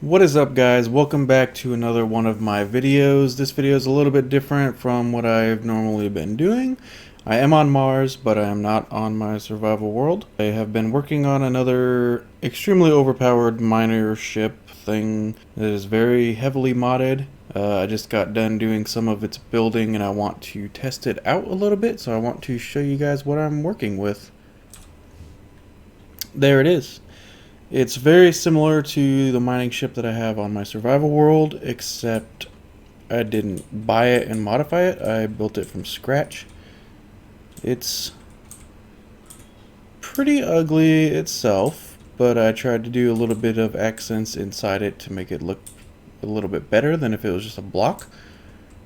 What is up, guys? Welcome back to another one of my videos. This video is a little bit different from what I've normally been doing. I am on Mars, but I am not on my survival world. I have been working on another extremely overpowered miner ship thing that is very heavily modded. I just got done doing some of its building and I want to test it out a little bit, so I want to show you guys what I'm working with. There it is. It's very similar to the mining ship that I have on my survival world, except I didn't buy it and modify it. I built it from scratch. It's pretty ugly itself, but I tried to do a little bit of accents inside it to make it look a little bit better than if it was just a block.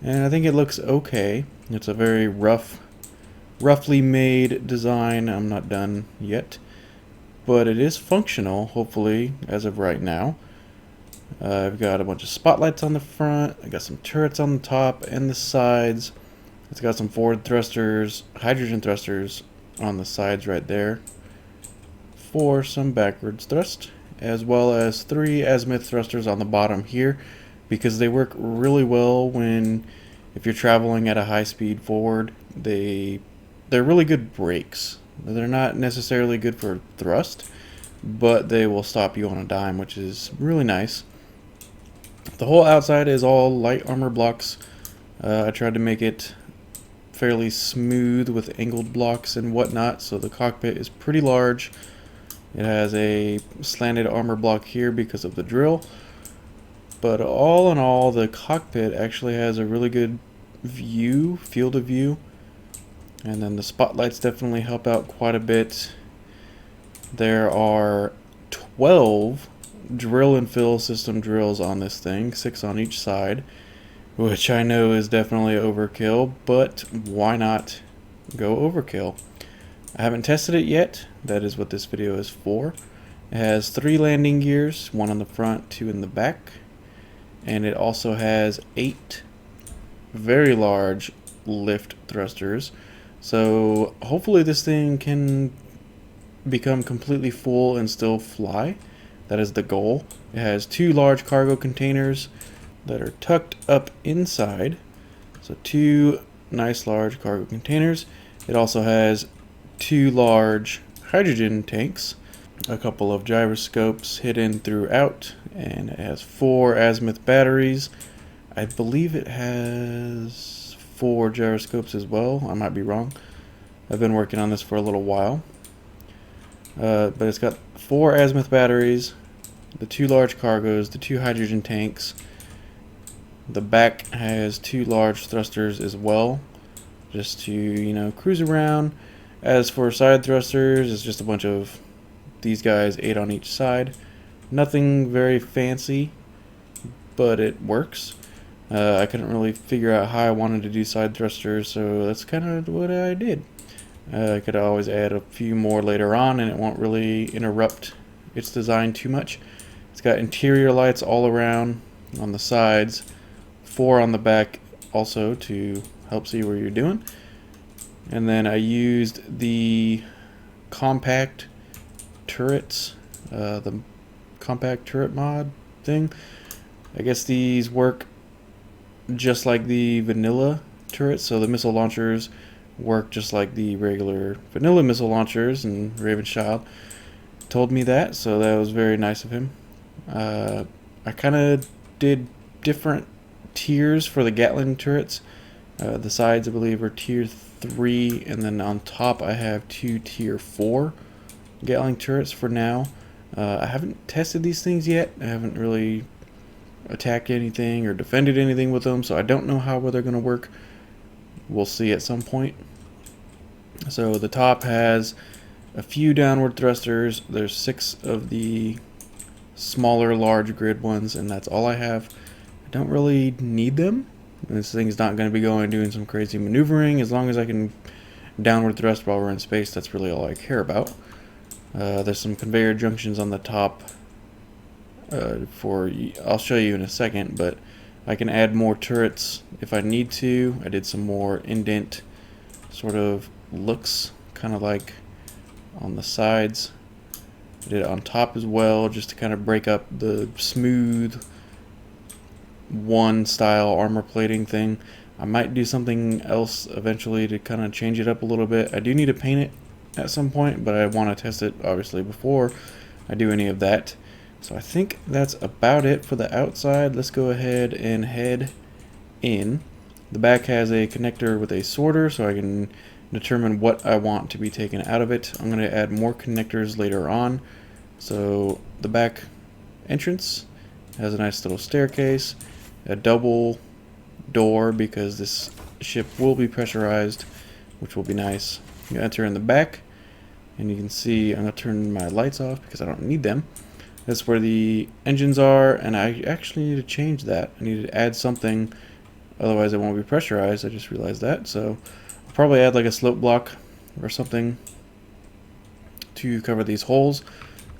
And I think it looks okay. It's a very roughly made design. I'm not done yet, but it is functional, hopefully, as of right now. I've got a bunch of spotlights on the front. I got some turrets on the top and the sides. It's got some forward thrusters, hydrogen thrusters on the sides right there for some backwards thrust, as well as 3 azimuth thrusters on the bottom here, because they work really well if you're traveling at a high speed forward. They're really good brakes. They're not necessarily good for thrust, but they will stop you on a dime, which is really nice. The whole outside is all light armor blocks. I tried to make it fairly smooth with angled blocks and whatnot, so the cockpit is pretty large. It has a slanted armor block here because of the drill, but all in all, the cockpit actually has a really good field of view. And then the spotlights definitely help out quite a bit. There are 12 drill and fill system drills on this thing, 6 on each side, which I know is definitely overkill, but why not go overkill? I haven't tested it yet. That is what this video is for. It has 3 landing gears, 1 on the front, 2 in the back, and it also has 8 very large lift thrusters. So hopefully this thing can become completely full and still fly. That is the goal. It has 2 large cargo containers that are tucked up inside. So 2 nice large cargo containers. It also has 2 large hydrogen tanks, a couple of gyroscopes hidden throughout, and it has 4 azimuth batteries. I believe it has 4 gyroscopes as well. I might be wrong. I've been working on this for a little while. But it's got 4 azimuth batteries, the 2 large cargos, the 2 hydrogen tanks. The back has 2 large thrusters as well, just to, cruise around. As for side thrusters, it's just a bunch of these guys, 8 on each side. Nothing very fancy, but it works. I couldn't really figure out how I wanted to do side thrusters, so that's kind of what I did. I could always add a few more later on, and it won't really interrupt its design too much. It's got interior lights all around on the sides, 4 on the back also to help see where you're doing. And then I used the compact turrets, the compact turret mod thing. I guess these work just like the vanilla turrets, so the missile launchers work just like the regular vanilla missile launchers, and Raven's Child told me that, so that was very nice of him. I kind of did different tiers for the Gatling turrets. The sides, I believe, are tier 3, and then on top I have 2 tier 4 Gatling turrets for now. I haven't tested these things yet. I haven't really attacked anything or defended anything with them, so I don't know how well they're going to work. We'll see at some point. So the top has a few downward thrusters. There's 6 of the smaller large grid ones, and that's all I have. I don't really need them. This thing's not going to be going doing some crazy maneuvering. As long as I can downward thrust while we're in space, that's really all I care about. There's some conveyor junctions on the top I'll show you in a second, but I can add more turrets if I need to. I did some more indent sort of looks, kind of like on the sides. I did it on top as well, just to kind of break up the smooth one style armor plating thing. I might do something else eventually to kind of change it up a little bit. I do need to paint it at some point, but I want to test it obviously before I do any of that. So I think that's about it for the outside. Let's go ahead and head in. The back has a connector with a sorter, so I can determine what I want to be taken out of it. I'm going to add more connectors later on. So the back entrance has a nice little staircase, a double door because this ship will be pressurized, which will be nice. You enter in the back, and you can see I'm going to turn my lights off because I don't need them. That's where the engines are, and I actually need to change that. I need to add something, otherwise it won't be pressurized. I just realized that, so I'll probably add like a slope block or something to cover these holes.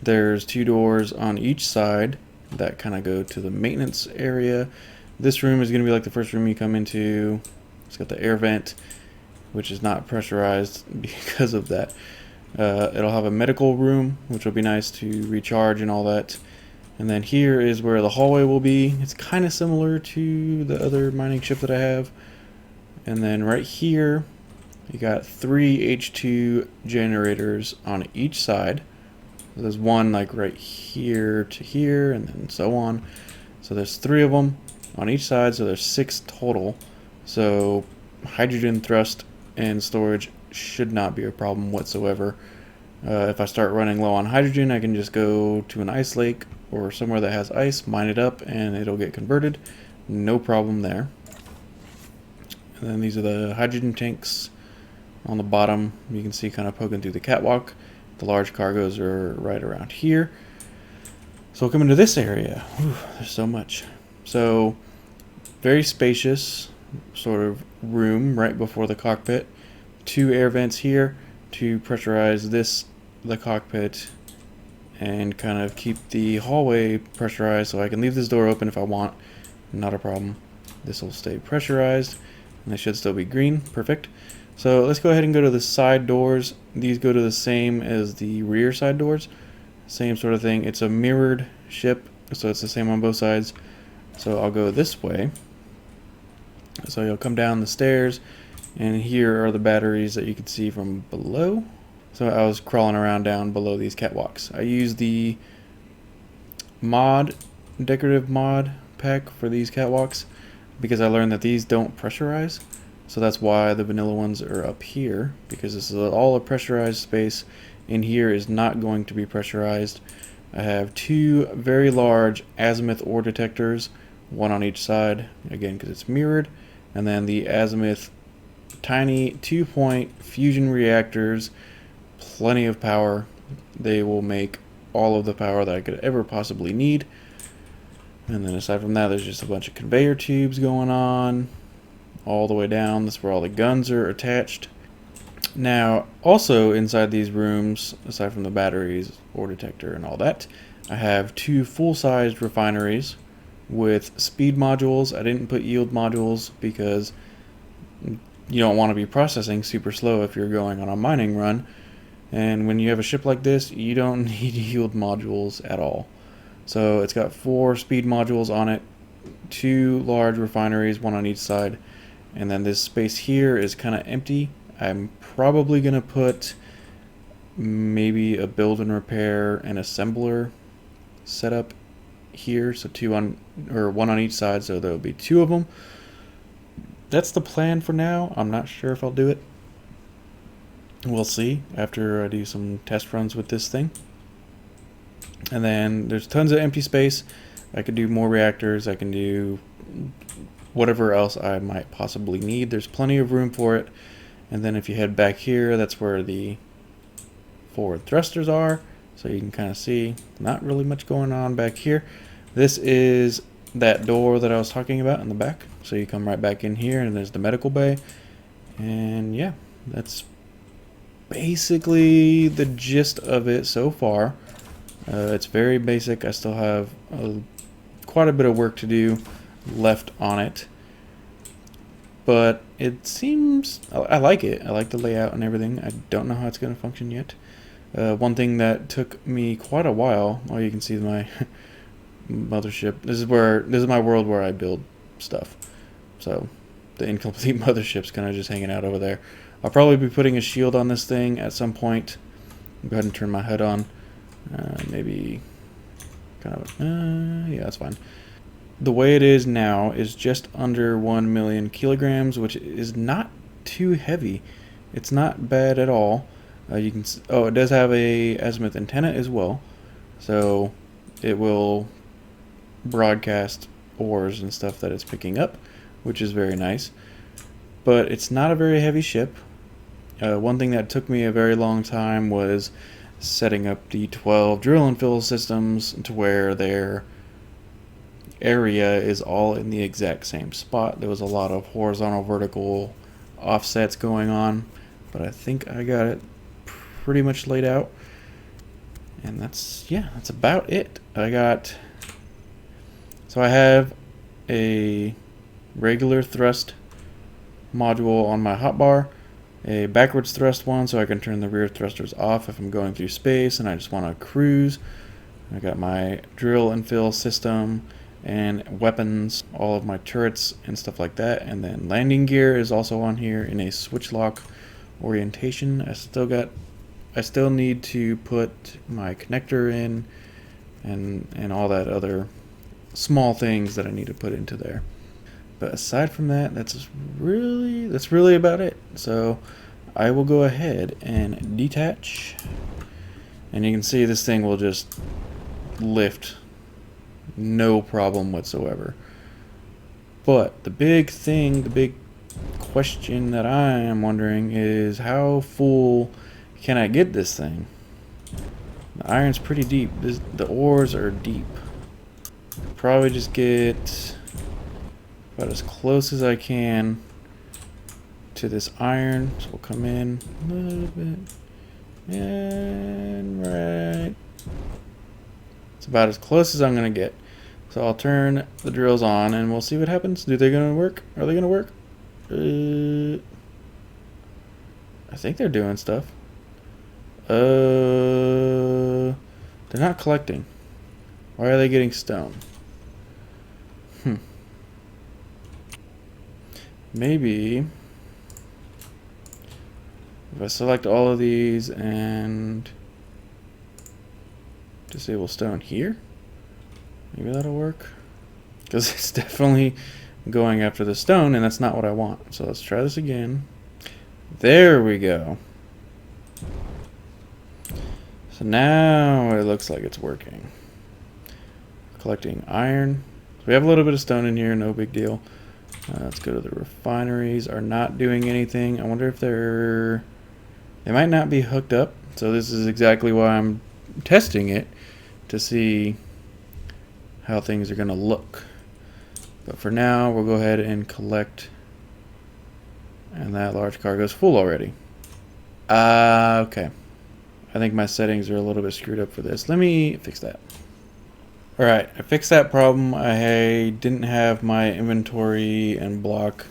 There's 2 doors on each side that kind of go to the maintenance area. This room is going to be like the first room you come into. It's got the air vent, which is not pressurized because of that. It'll have a medical room, which will be nice to recharge and all that. And then here is where the hallway will be. It's kind of similar to the other mining ship that I have. And then right here, you got 3 H2 generators on each side. There's one like right here to here, and then so on. So there's 3 of them on each side, so there's 6 total. So hydrogen thrust and storage should not be a problem whatsoever. If I start running low on hydrogen, I can just go to an ice lake or somewhere that has ice, mine it up, and it'll get converted. No problem there. And then these are the hydrogen tanks on the bottom. You can see kind of poking through the catwalk. The large cargoes are right around here. So we'll come into this area. Whew, there's so much. So very spacious sort of room right before the cockpit. 2 air vents here to pressurize the cockpit and kind of keep the hallway pressurized, so I can leave this door open if I want. Not a problem. This will stay pressurized, and they should still be green. Perfect. So let's go ahead and go to the side doors. These go to the same as the rear side doors. Same sort of thing. It's a mirrored ship, so it's the same on both sides. So I'll go this way. So you'll come down the stairs, and here are the batteries that you can see from below. So I was crawling around down below these catwalks. I used the decorative mod pack for these catwalks because I learned that these don't pressurize. So that's why the vanilla ones are up here, because this is all a pressurized space. In here is not going to be pressurized. I have 2 very large azimuth ore detectors, 1 on each side, again because it's mirrored, and then the azimuth tiny 2-point fusion reactors. Plenty of power. They will make all of the power that I could ever possibly need. And then aside from that, there's just a bunch of conveyor tubes going on all the way down. That's where all the guns are attached. Now, also inside these rooms, aside from the batteries, ore detector, and all that, I have 2 full-sized refineries with speed modules. I didn't put yield modules because you don't want to be processing super slow if you're going on a mining run. And when you have a ship like this, you don't need yield modules at all. So it's got 4 speed modules on it, 2 large refineries, 1 on each side. And then this space here is kind of empty. I'm probably going to put maybe a build and repair and assembler setup here. So 1 on each side, so there'll be 2 of them. That's the plan for now. I'm not sure if I'll do it. We'll see after I do some test runs with this thing. And then there's tons of empty space. I could do more reactors. I can do whatever else I might possibly need. There's plenty of room for it. And then if you head back here, that's where the forward thrusters are. So you can kind of see not really much going on back here. This is that door that I was talking about in the back. So you come right back in here, and there's the medical bay. And yeah, that's basically the gist of it so far. It's very basic. I still have quite a bit of work to do left on it, but it seems I like it. I like the layout and everything. I don't know how it's going to function yet. One thing that took me quite a while. Oh, you can see my mothership. This is my world where I build stuff. So the incomplete mothership's kind of just hanging out over there. I'll probably be putting a shield on this thing at some point. I'll go ahead and turn my HUD on. Maybe kind of, yeah, that's fine. The way it is now is just under 1 million kilograms, which is not too heavy. It's not bad at all. You can, oh, it does have a azimuth antenna as well, so it will broadcast ores and stuff that it's picking up, which is very nice. But it's not a very heavy ship. One thing that took me a very long time was setting up the 12 drill and fill systems to where their area is all in the exact same spot. There was a lot of horizontal vertical offsets going on, but I think I got it pretty much laid out. And that's about it. So I have a regular thrust module on my hotbar, a backwards thrust one so I can turn the rear thrusters off if I'm going through space and I just want to cruise. I got my drill and fill system and weapons, all of my turrets and stuff like that, and then landing gear is also on here in a switch lock orientation. I still need to put my connector in and all that other small things that I need to put into there. But aside from that, that's really about it. So I will go ahead and detach, and you can see this thing will just lift no problem whatsoever. But the big question that I am wondering is how full can I get this thing? The iron's pretty deep. The ores are deep. Probably just get about as close as I can to this iron. So we'll come in a little bit. And right. It's about as close as I'm going to get. So I'll turn the drills on and we'll see what happens. Are they going to work? Are they going to work? I think they're doing stuff. They're not collecting. Why are they getting stone? Maybe if I select all of these and disable stone here, maybe that'll work. Because it's definitely going after the stone, and that's not what I want. So let's try this again. There we go. So now it looks like it's working. Collecting iron. So we have a little bit of stone in here, no big deal. Let's go to the refineries. Are not doing anything. I wonder if they might not be hooked up. So this is exactly why I'm testing it, to see how things are going to look. But for now, we'll go ahead and collect. And that large cargo is full already. Okay. I think my settings are a little bit screwed up for this. Let me fix that. Alright, I fixed that problem. I didn't have my inventory and block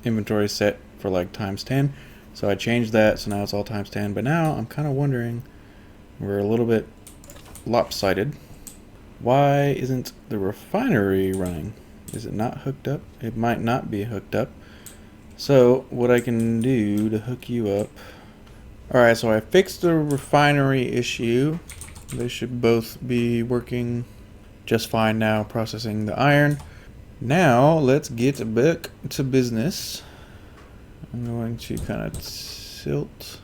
inventory set for like ×10. So I changed that, so now it's all ×10. But now I'm kind of wondering, we're a little bit lopsided. Why isn't the refinery running? Is it not hooked up? It might not be hooked up. So what I can do to hook you up. Alright, so I fixed the refinery issue. They should both be working just fine now, processing the iron. Now let's get back to business. I'm going to kind of tilt,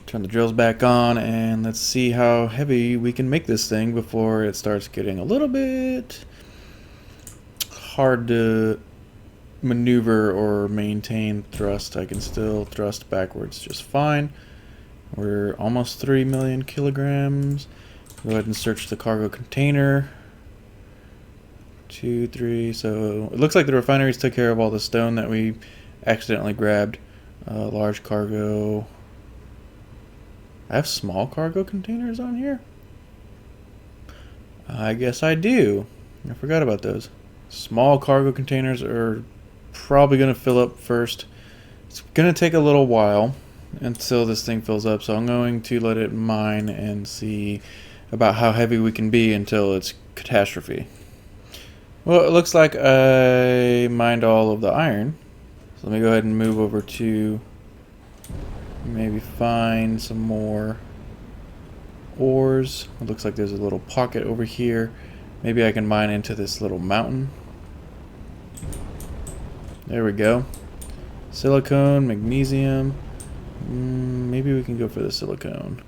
turn the drills back on, and let's see how heavy we can make this thing before it starts getting a little bit hard to maneuver or maintain thrust. I can still thrust backwards just fine. We're almost 3 million kilograms. Go ahead and search the cargo container. 2, 3. So it looks like the refineries took care of all the stone that we accidentally grabbed. Large cargo. I have small cargo containers on here? I guess I do. I forgot about those. Small cargo containers are probably going to fill up first. It's going to take a little while. until this thing fills up. So I'm going to let it mine and see about how heavy we can be until it's catastrophe. Well, it looks like I mined all of the iron. So let me go ahead and move over to maybe find some more ores. It looks like there's a little pocket over here. Maybe I can mine into this little mountain. There we go. Silicone, magnesium. Maybe we can go for the silicone.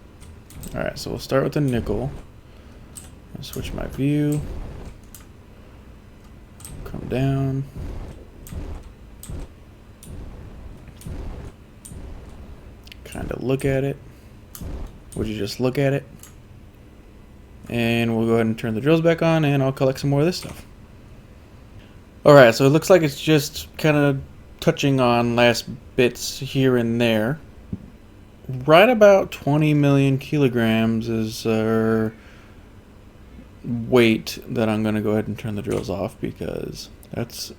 Alright, so we'll start with the nickel. I'll switch my view. Come down. Kind of look at it. Would you just look at it? And we'll go ahead and turn the drills back on, and I'll collect some more of this stuff. Alright, so it looks like it's just kind of touching on last bits here and there. Right about 20 million kilograms is our weight that I'm going to go ahead and turn the drills off, because that's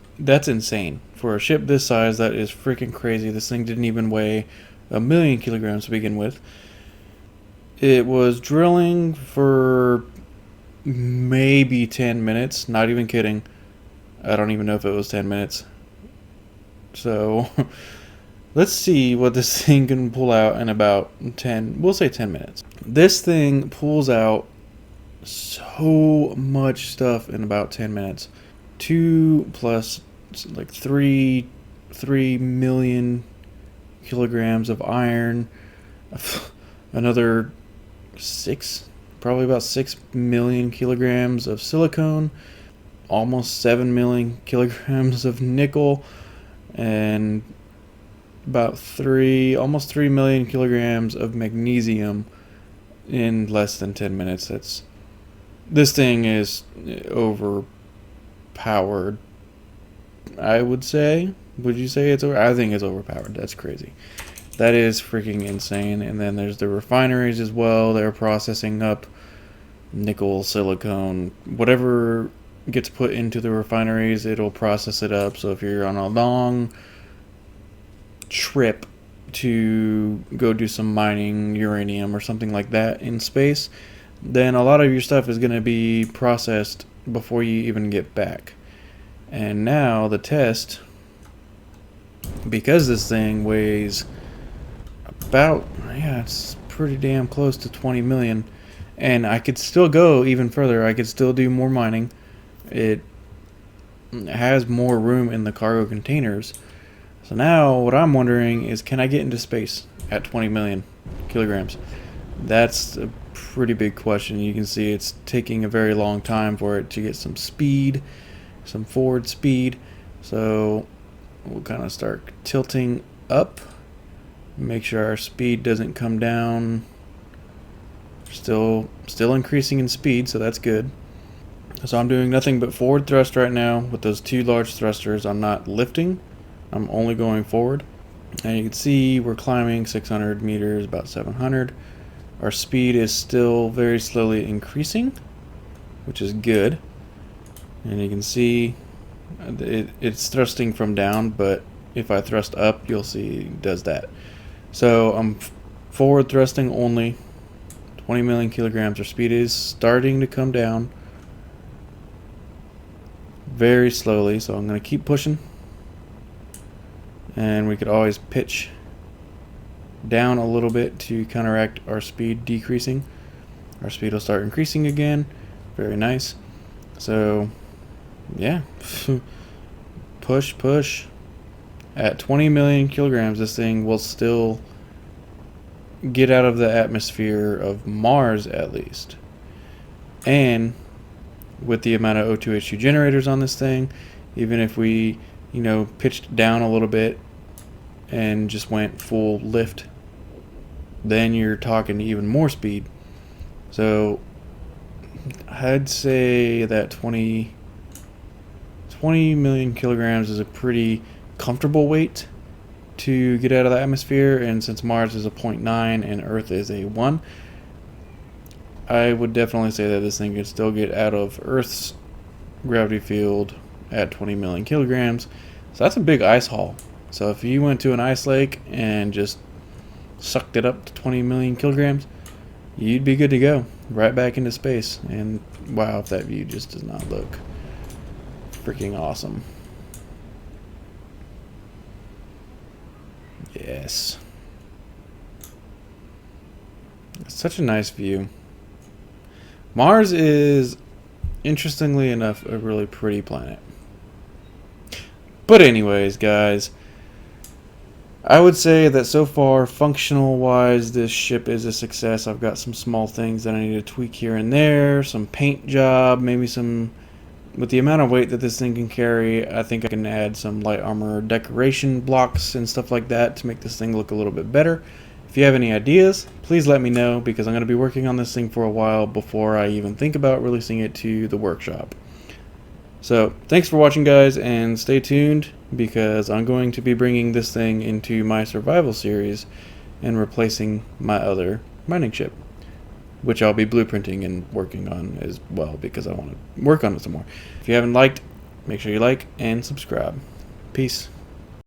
insane. For a ship this size, that is freaking crazy. This thing didn't even weigh 1 million kilograms to begin with. It was drilling for maybe 10 minutes, not even kidding. I don't even know if it was 10 minutes. So let's see what this thing can pull out in about 10, we'll say 10 minutes. This thing pulls out so much stuff in about 10 minutes. 2 plus like 3 million kilograms of iron. Another 6, probably about 6 million kilograms of silicone. Almost 7 million kilograms of nickel. And about almost 3 million kilograms of magnesium in less than 10 minutes. This thing is overpowered, I would say. Would you say it's over? I think it's overpowered. That's crazy. That is freaking insane. And then there's the refineries as well. They're processing up nickel, silicone, whatever gets put into the refineries, it'll process it up. So if you're on a long trip to go do some mining uranium or something like that in space, then a lot of your stuff is going to be processed before you even get back. And now the test, because this thing weighs about, it's pretty damn close to 20 million, and I could still go even further. I could still do more mining. It has more room in the cargo containers. So now what I'm wondering is, can I get into space at 20 million kilograms? That's a pretty big question. You can see it's taking a very long time for it to get some speed, some forward speed. So we'll kind of start tilting up. Make sure our speed doesn't come down. Still increasing in speed, so that's good. So I'm doing nothing but forward thrust right now with those 2 large thrusters. I'm not lifting. I'm only going forward. And you can see we're climbing 600 meters, about 700. Our speed is still very slowly increasing, which is good. And you can see it's thrusting from down, but if I thrust up, you'll see it does that. So I'm forward thrusting only, 20 million kilograms. Our speed is starting to come down very slowly, so I'm going to keep pushing. And we could always pitch down a little bit to counteract our speed decreasing. Our speed will start increasing again. Very nice. So yeah, push. At 20 million kilograms, this thing will still get out of the atmosphere of Mars at least. And with the amount of O2H2 generators on this thing, even if we, pitched down a little bit and just went full lift, then you're talking even more speed. So I'd say that 20 million kilograms is a pretty comfortable weight to get out of the atmosphere, and since Mars is a 0.9 and Earth is a 1, I would definitely say that this thing could still get out of Earth's gravity field at 20 million kilograms. So that's a big ice haul. So if you went to an ice lake and just sucked it up to 20 million kilograms, you'd be good to go. Right back into space. And wow, if that view just does not look freaking awesome. Yes. It's such a nice view. Mars is, interestingly enough, a really pretty planet. But anyways, guys, I would say that so far, functional wise, this ship is a success. I've got some small things that I need to tweak here and there, some paint job, maybe some, with the amount of weight that this thing can carry, I think I can add some light armor decoration blocks and stuff like that to make this thing look a little bit better. If you have any ideas, please let me know, because I'm going to be working on this thing for a while before I even think about releasing it to the workshop. So, thanks for watching, guys, and stay tuned, because I'm going to be bringing this thing into my survival series and replacing my other mining ship, which I'll be blueprinting and working on as well, because I want to work on it some more. If you haven't liked, make sure you like and subscribe. Peace.